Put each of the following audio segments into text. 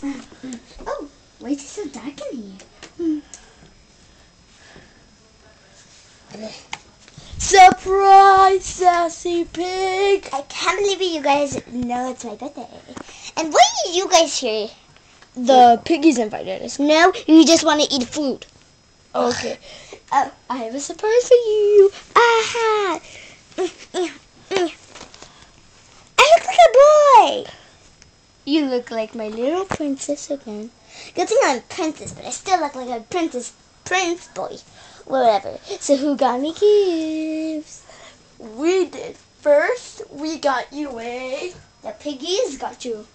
Oh, why is it so dark in here? Surprise, Sassy Pig! I can't believe you guys know it's my birthday. And why are you guys here? The piggies invited us. No, you just want to eat food. Okay. I have a surprise for you. Aha! I look like a boy. You look like my little princess again. Good thing I'm a princess, but I still look like a prince boy. Whatever. So who got me gifts? We did. First, we got you The piggies got you.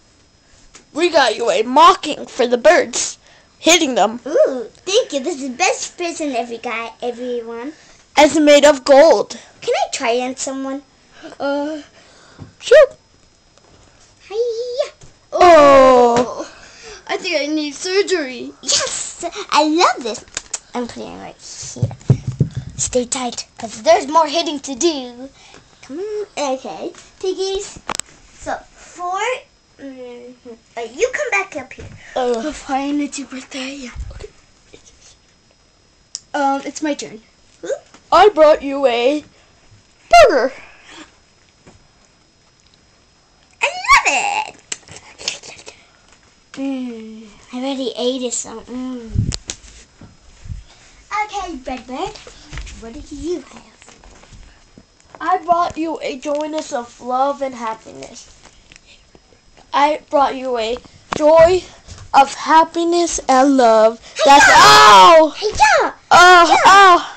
We got you a mocking for the birds, hitting them. Ooh, thank you. This is the best present everyone. It's made of gold. Can I try on someone? Sure. Hiya. Oh, I think I need surgery. Yes, I love this. I'm putting it right here. Stay tight, because there's more hitting to do. Come on. Okay, piggies. So, you come back up here. Oh, fine. It's your birthday. Okay. It's my turn. I brought you a burger. I love it. I already ate it, so. Okay, Redbird, what do you have? I brought you a joyness of love and happiness. I brought you a joy of happiness and love. Hey, That's yeah. ow! Hey, yeah! Oh, Yeah. ow!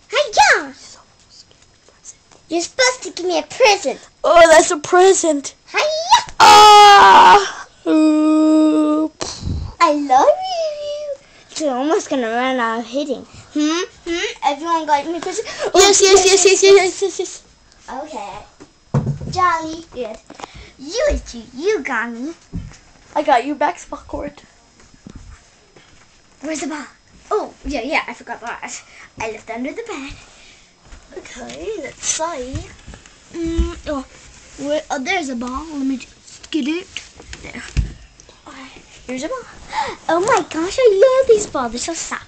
Hey, yeah! You're supposed to give me a present. Oh, that's a present. Hey, yeah! Ah! Ooh. I love you. You're almost gonna run out of hitting. Everyone got me a present? Oh, Yes. Okay. Jolly good. You got me. I got you basketball court. Where's the ball? Oh, yeah, I forgot that. I left under the bed. Okay, let's see. There's a ball. Let me just get it. There. Here's a ball. Oh my gosh, I love these balls. They're so soft.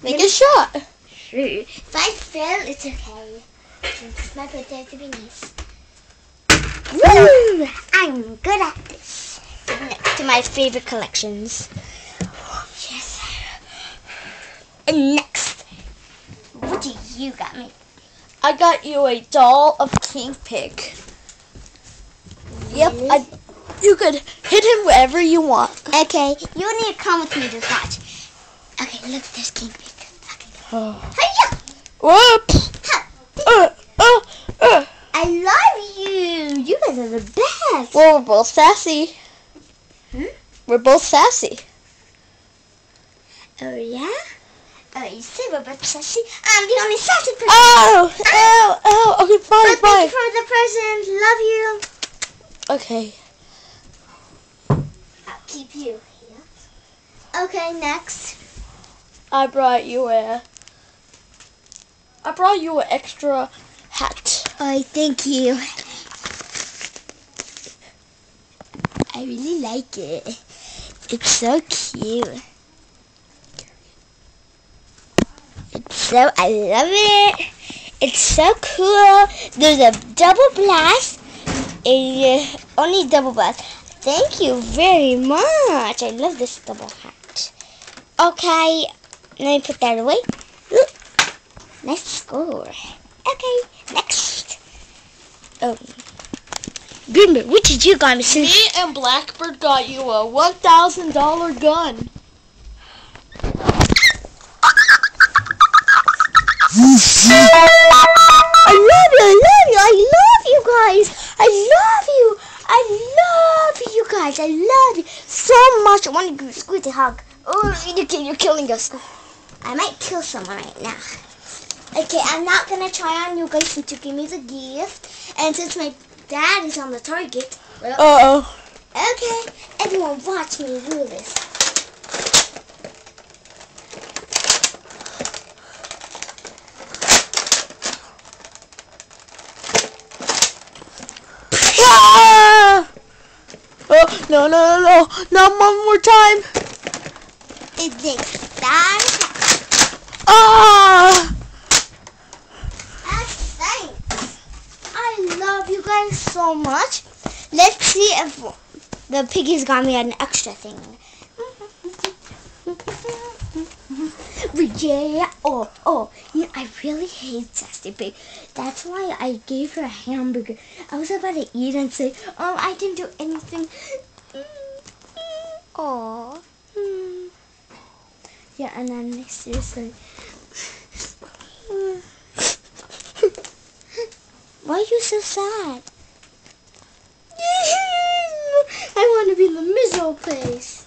Make a shot. Sure. If I fail, it's okay. It's my birthday to be nice. Woo! I'm good at this. Next to my favorite collections. Yes. And next, what do you got me? I got you a doll of King Pig. Yep, Really? you could hit him wherever you want. Okay, you need to come with me to watch. Okay, look at this King Pig. Hiya! Whoops! I love you. You guys are the best. Well, we're both sassy. We're both sassy. Oh, yeah? Oh, you say we're both sassy? I'm the only sassy person. Ow! Okay, fine. Thank you for the present. Love you. Okay. I'll keep you here. Okay, next. I brought you an extra hat. Oh, thank you. I really like it. It's so cute. I love it. It's so cool. There's a double blast. Only double blast. Thank you very much. I love this double hat. Okay, let me put that away. Ooh, nice score. Okay, next. Oh, Greenberg, what did you got me? Me and Blackbird got you a $1,000 gun. I love you so much. I want to squeeze a hug. Oh, you're killing us. I might kill someone right now. Okay, I'm not going to try on you guys since you give me the gift. And since my dad is on the target. Well, okay, everyone watch me do this. No, no, no, no. Not one more time. It takes that. Ah! Thanks. I love you guys so much. Let's see if the piggies got me an extra thing. Yeah. Yeah, I really hate Sassy Pig. That's why I gave her a hamburger. I was about to eat and say, "Oh, I didn't do anything." Oh. Yeah, and then seriously. Why are you so sad? I want to be in the middle place.